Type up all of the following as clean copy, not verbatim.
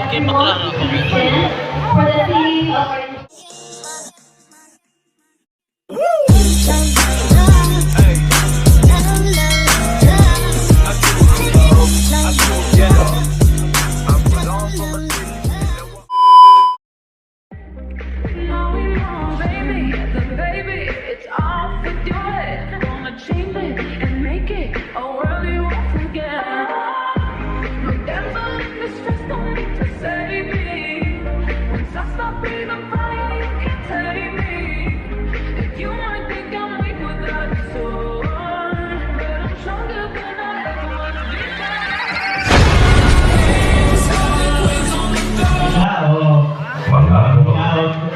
Kaya bakla ako. For the city of our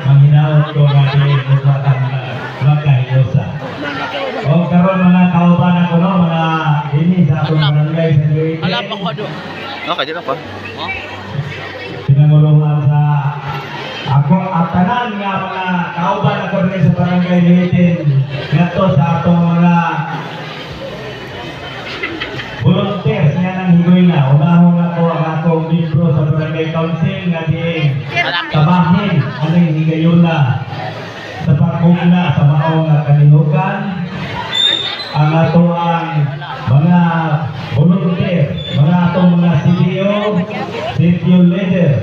Manghinaot ko natin usapang magkahiyosa. O karon mga kauban ako no, mga ini sa atong barangay sa Leyte. Alapang ko do. Okay, di ba pa? Pinangulungan sa ako at tanan nga mga kauban ako rin sa barangay Leyte ngadto sa atong mga volunteers nga nang higoy na. Unahon ako ang akong libro sa barangay council nga di kabahin ang higayon na sa pagkugna sa maong nga kanihugan ang atong mga volunteer, mga atong mga CDO, CDO leaders.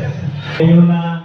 Kayo na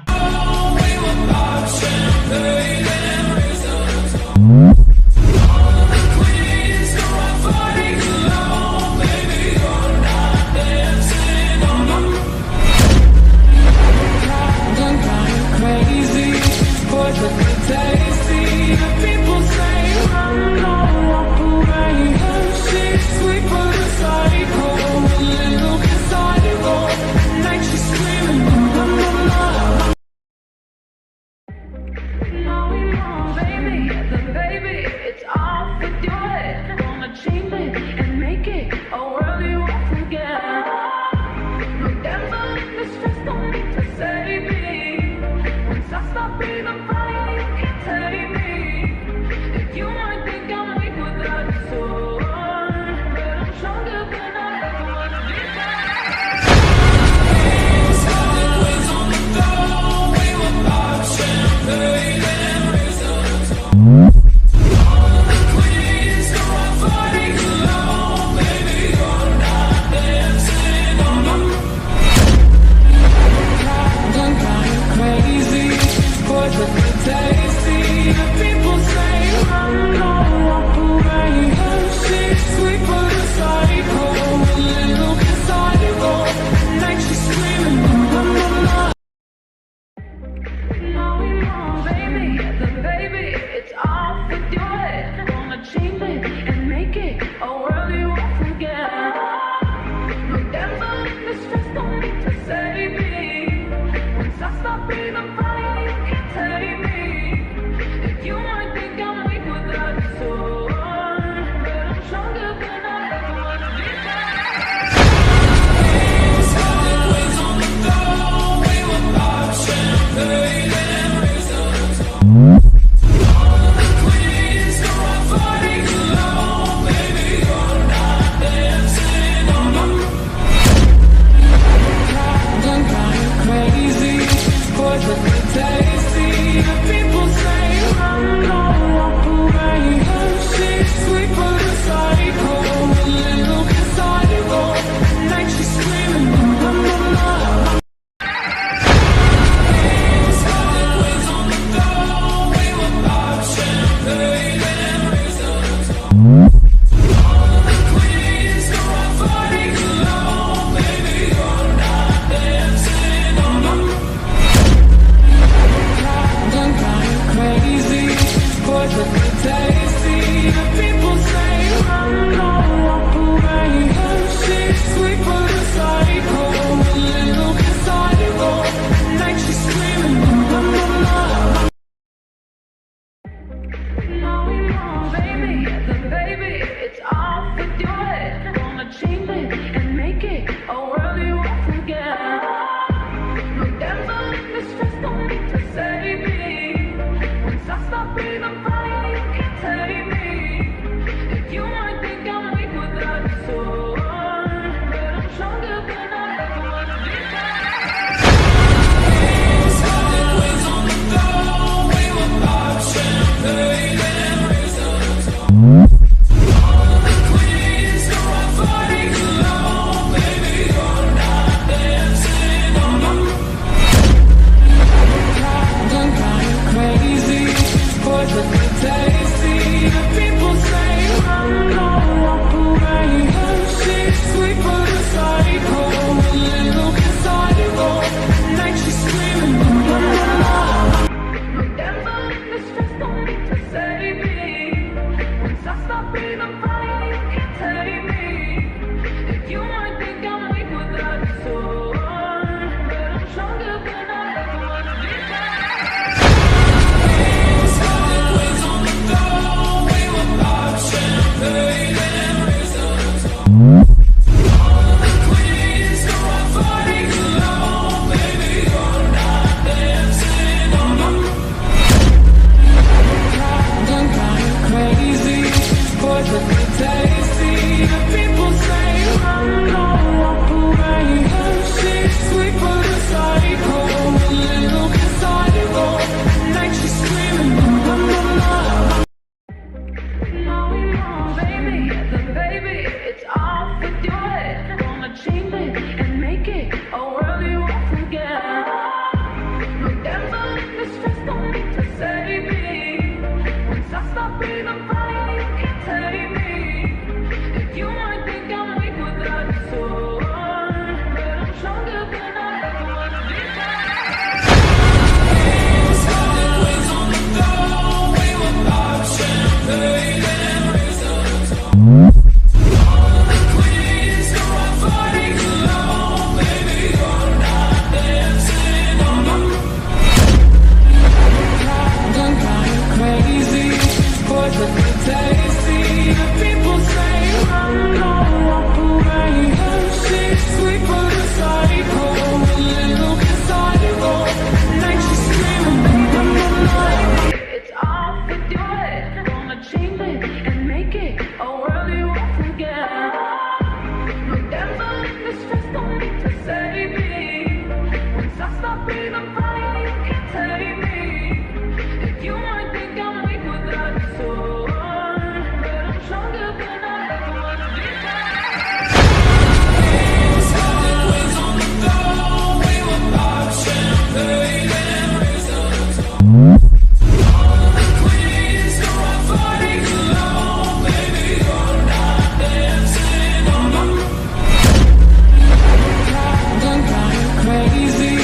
crazy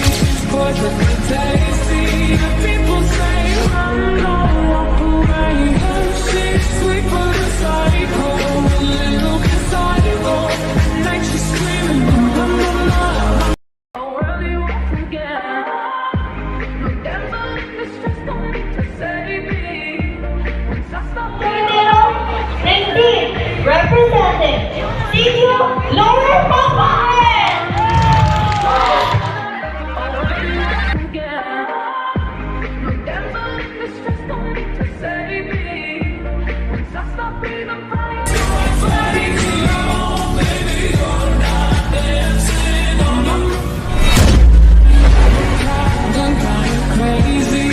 for the good days. See the people say run, don't walk away. She's sweet but a psycho, a little bit psycho. Night she's screaming, la la la. Oh, well, you won't forget. No devil in the stress, don't need to save me. Once I stop Terminal 19, representing Sitio Lower Papayan. no devil in the stress, don't need to save me. Once I stop breathing fire, baby, you're not dancing on my done kinda crazy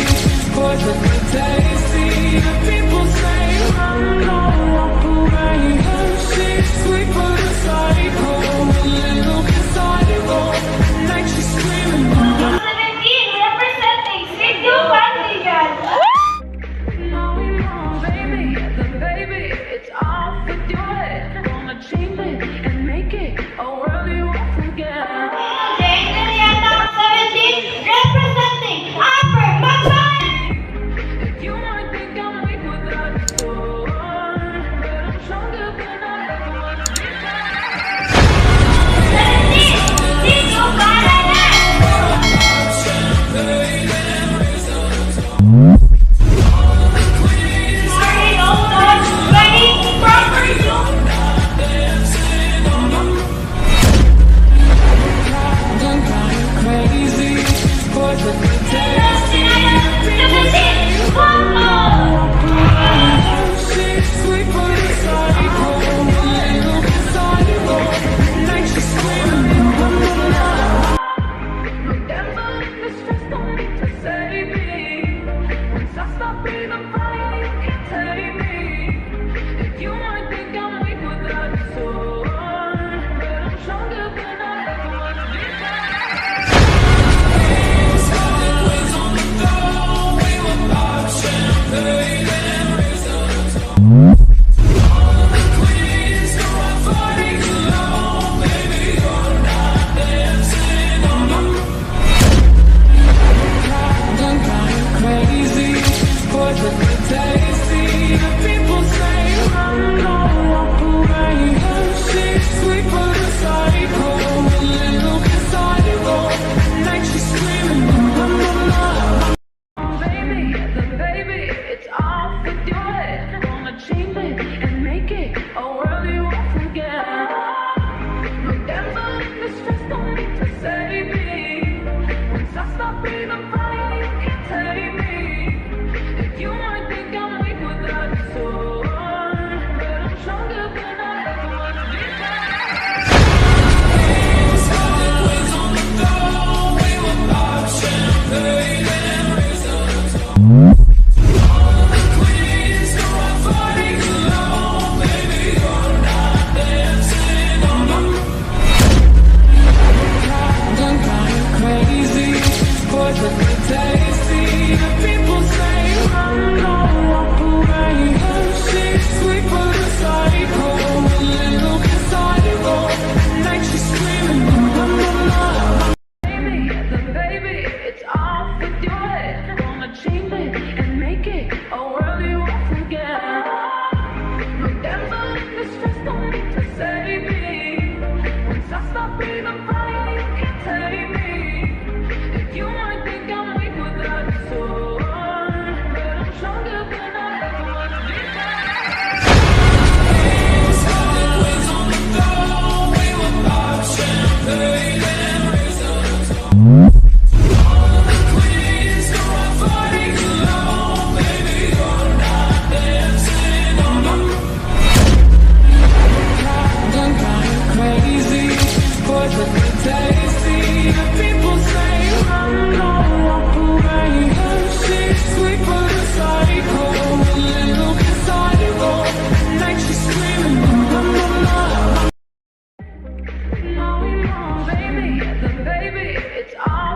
for the good days. See the people say run, don't walk away. She's sweet but a psycho, a little bit psycho. Night she's screaming, 17, representing Sitio Pantigan. no, baby, the baby, it's off with your head. Wanna change it and make it a world you won't forget. Jane Julieta, 17, representing Upper Macban. If you might think I'm weak without a sword, but I'm stronger than I ever was before. 17, Sitio Paranan. Sorry, hold on. Ready? Proper zoom. Done kinda crazy for the good days. 17, Papa. She's sweet but a psycho, a little bit psycho. Night she's screaming, la la la. No devil in the stress, don't need to save me. Once I stop breathing fire, you can't take me. If you might think I'm weak without a sword, but I'm stronger than I ever was before. Done kinda crazy for the good days. See the people say run, don't walk away. She's sweet but a psycho, a little bit psycho. Night she's screaming, la la la. Oh, baby, the baby, it's off with your head. Wanna change it and make it a world you won't forget. No devil in the stress, don't need to save me. Once I stop breathing fire, you can't take me. If you might think I'm weak without a sword, but I'm stronger than I ever was Done kinda crazy for the good days. See the people say run, don't walk away. She's sweet but a psycho, a little bit psycho. Night she's screaming, la la la. Baby, the baby, it's off with your head. Wanna change it and make it a world you won't forget. No devil in the stress, don't need to save me. Once I stop breathing fire, you can't take me. If you might think I'm weak without a sword, but I'm stronger than I ever was Done kinda crazy for the good days. See the people say run, don't walk away. She's sweet but a psycho, a little bit psycho. Night she's screaming, la la la. No, baby, the baby, it's all.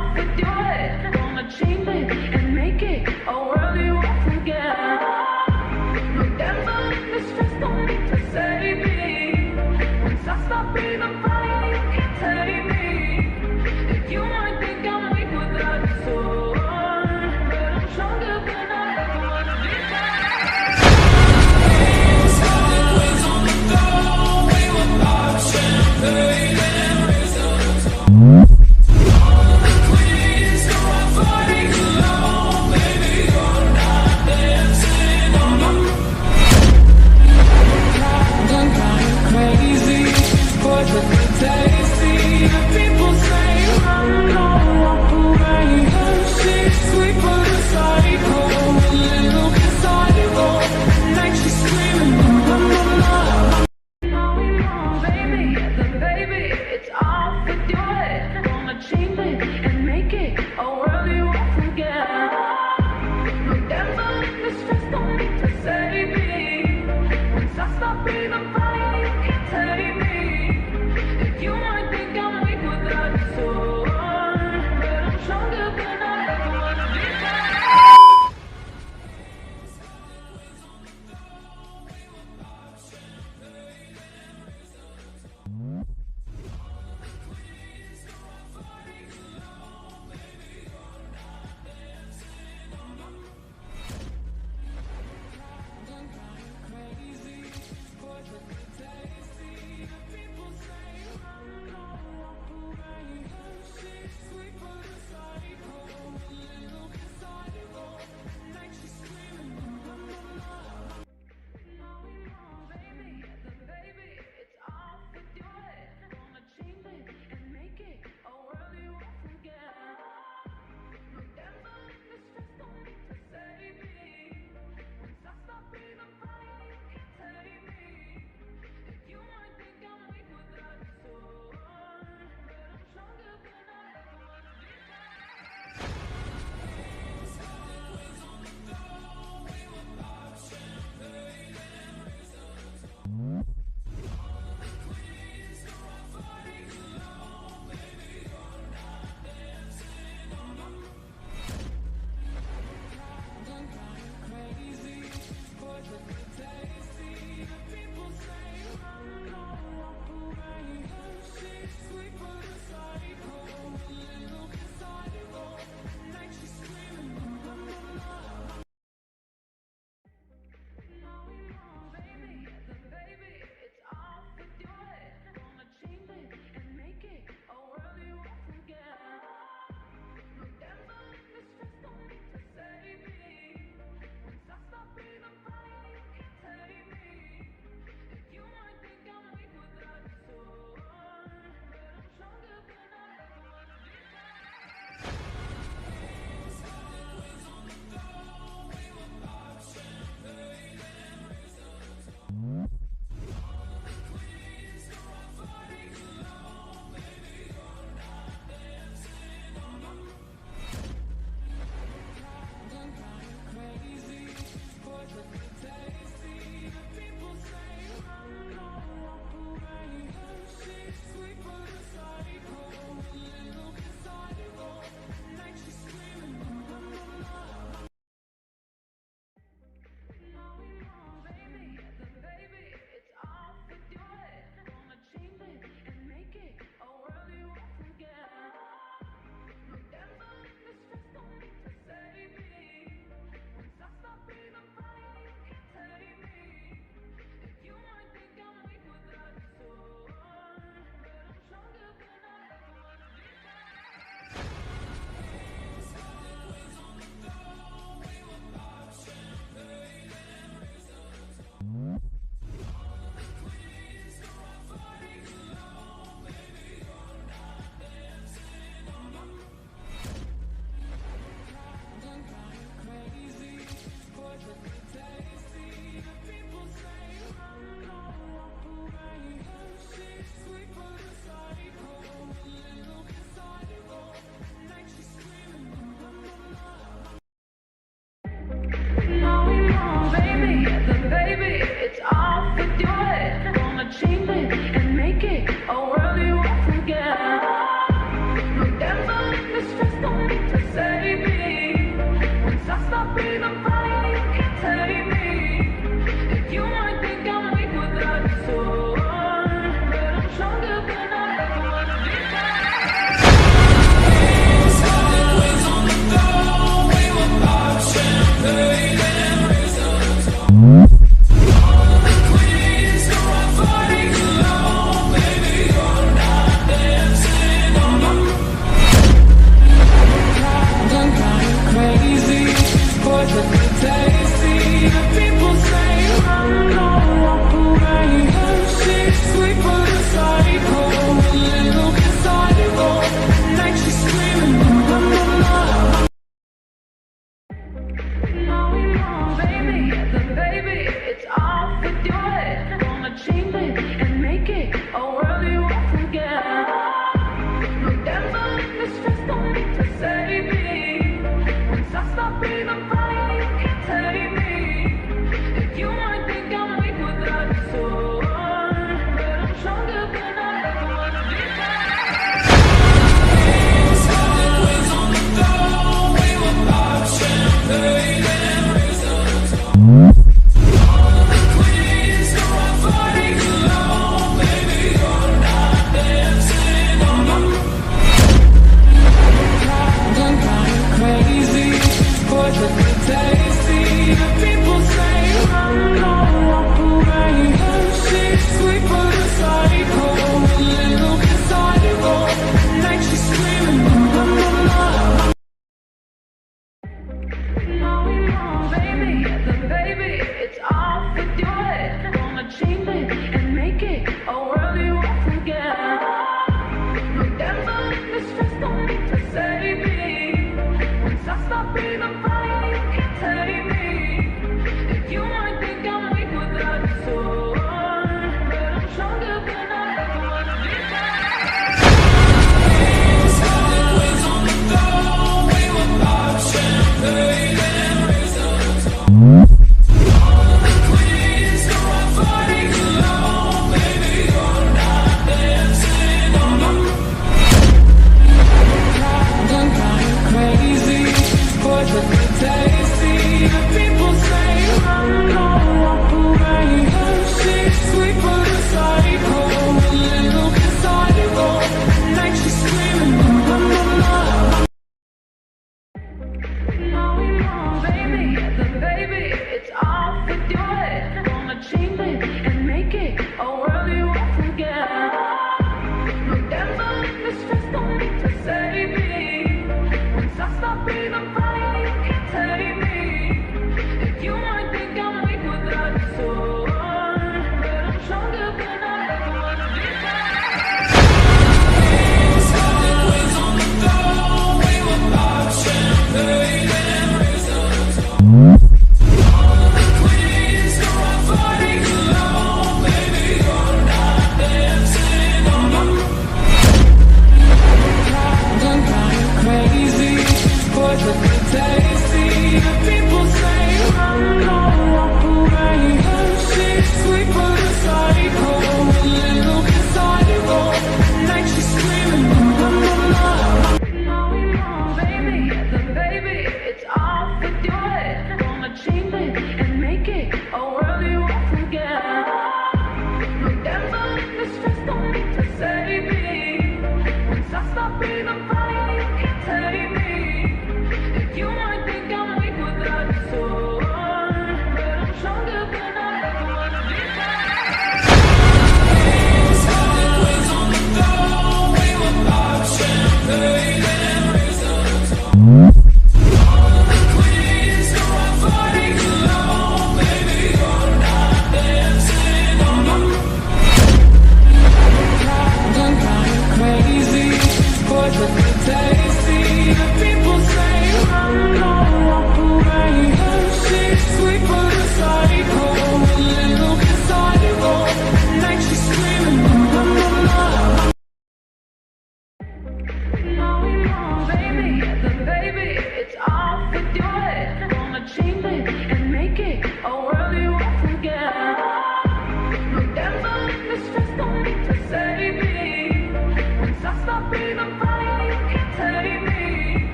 achieve it and make it a world you won't forget. Remember, the stress don't need to save me. Once I stop breathing fire, you can't take me. And you might think I'm weak without a sword, but I'm stronger than I ever was before.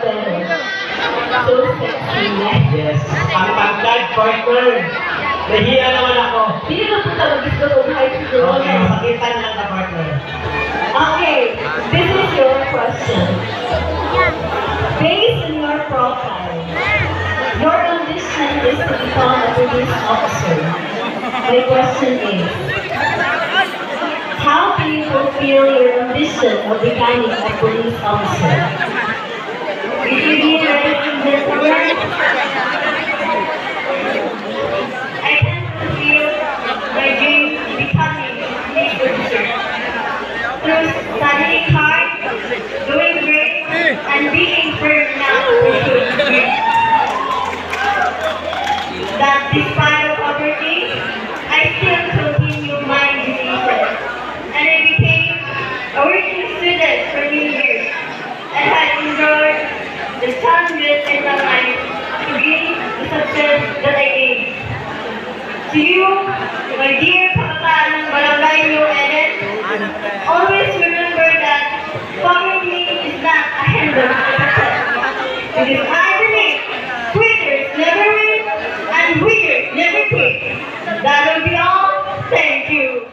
pero so sexy, right? Yes. Ang tangkad, partner. Nahiya naman ako. Hindi na po talaga gusto kong high school. Okay, masakitan lang ka, partner. Okay, this is your question. Based on your profile, your ambition is to become a police officer. My question is, how do you fulfill your ambition of becoming a police officer? Did you be ready in the program? I can fulfill my dream of becoming a police officer through studying hard, doing great, and being firm enough to pursue dreams. That despite of poverty, I still continue my education, and I became a working student for many years, and had enjoyed the challenges in my life to gain the success that I gained. To you, my dear kabataan ng Barangay New Eden, always remember that poverty is not a hindrance to success. Because I believe quitters never win and winners never quit. That'll be all. Thank you.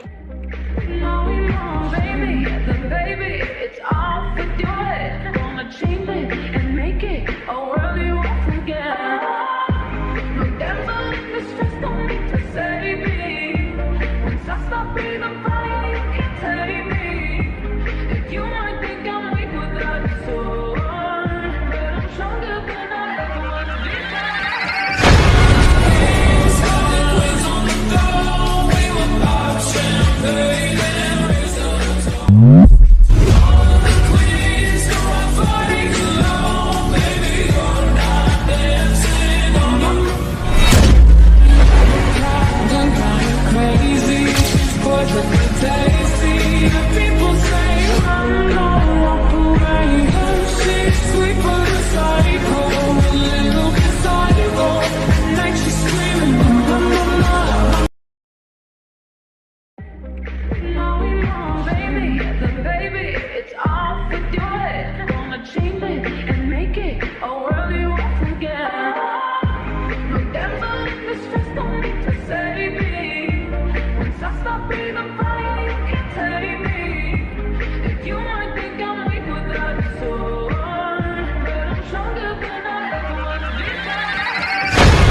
Baby, the baby, it's off with your head. Wanna change it and make it a world you won't forget. No devil in the stress, don't need to save me. Once I stop breathing fire, you can't take me. If you might think I'm weak without a sword, but I'm stronger than I ever was before. Crazy, boys look tasty. People say run, don't walk away. She's sweet but a psycho, a little bit psycho. At night she's screaming, mama. No, baby, the baby, it's off with your head. Wanna change it and make it a world you won't forget. No devil in the stress, don't need to save me. Once I stop breathing fire, you can't take me. If you might think I'm weak without a sword, but I'm stronger than I ever was before.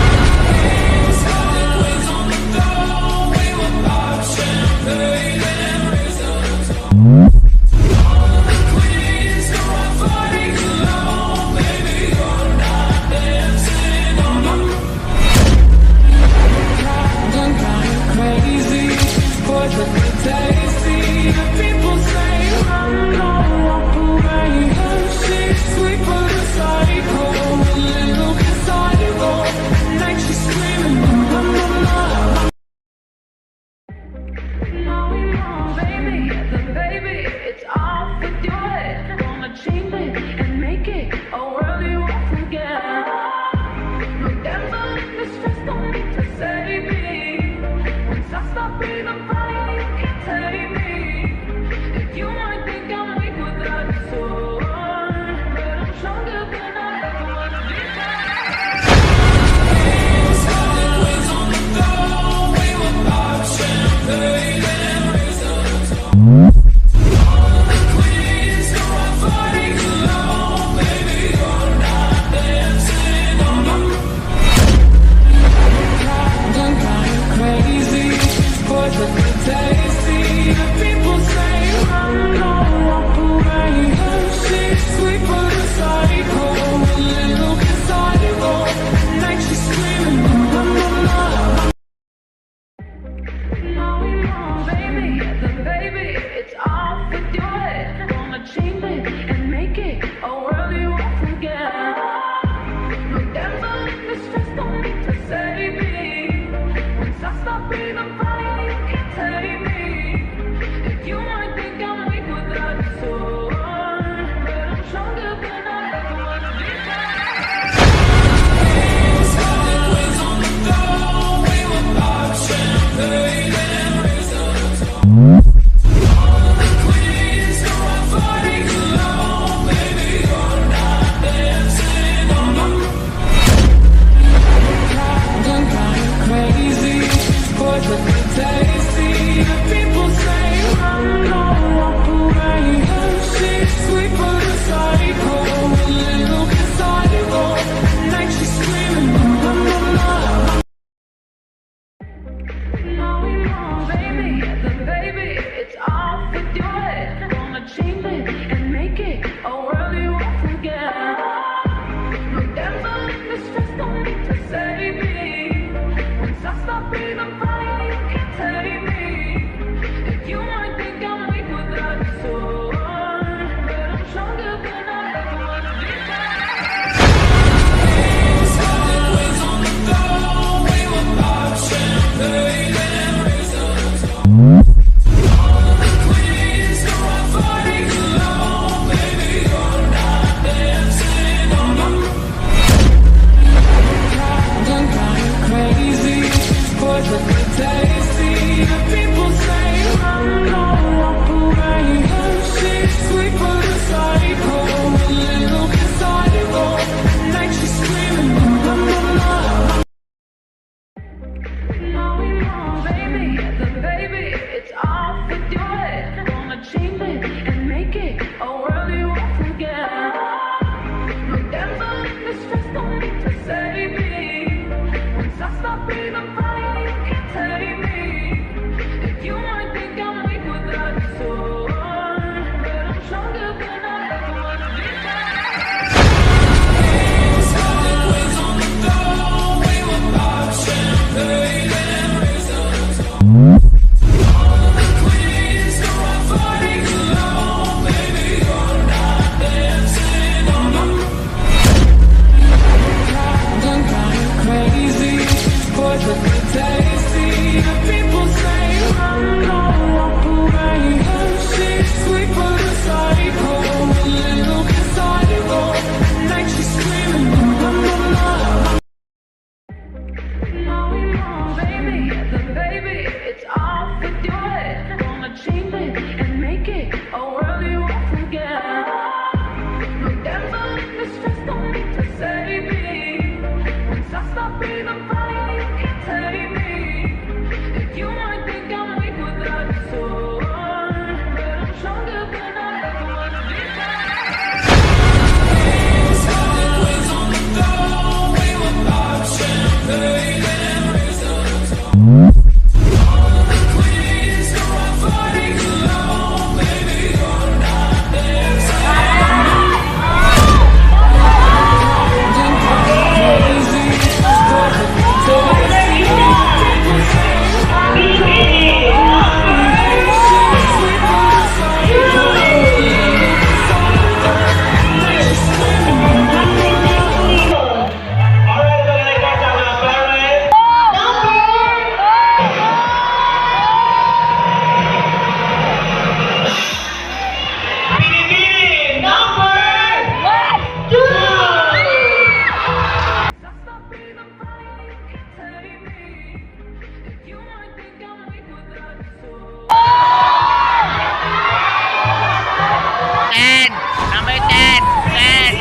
Number 10. 10.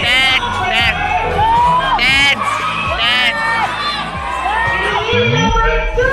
10. 10. 10. 10. Number 2.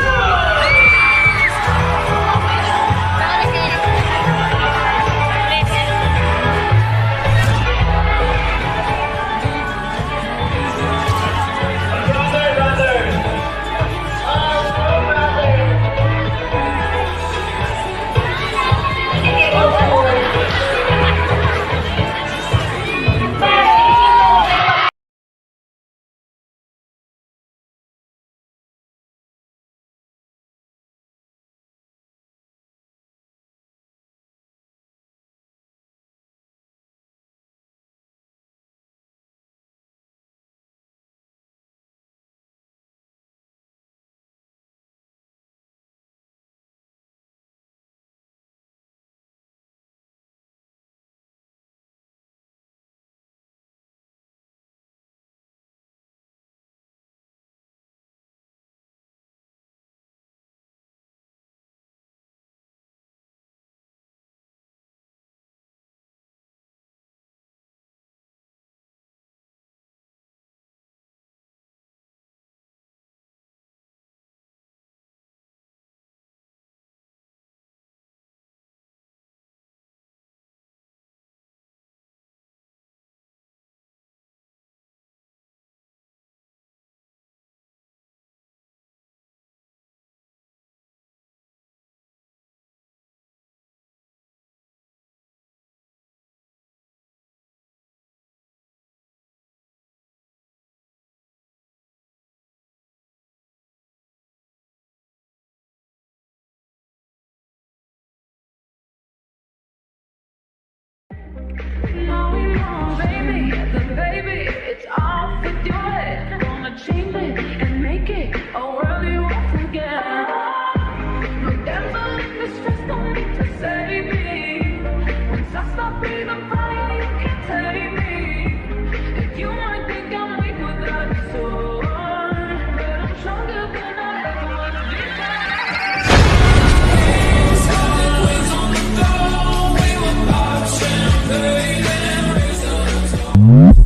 Baby, it's off with your head. Wanna change it and make it a world you won't forget. No damsel in distress, don't need to save me. Once I stop breathing fire, you can't take me. If you might think I'm weak without a sword, but I'm stronger than I ever wanna be. Sideways on the floor, we were pop champagne and razor.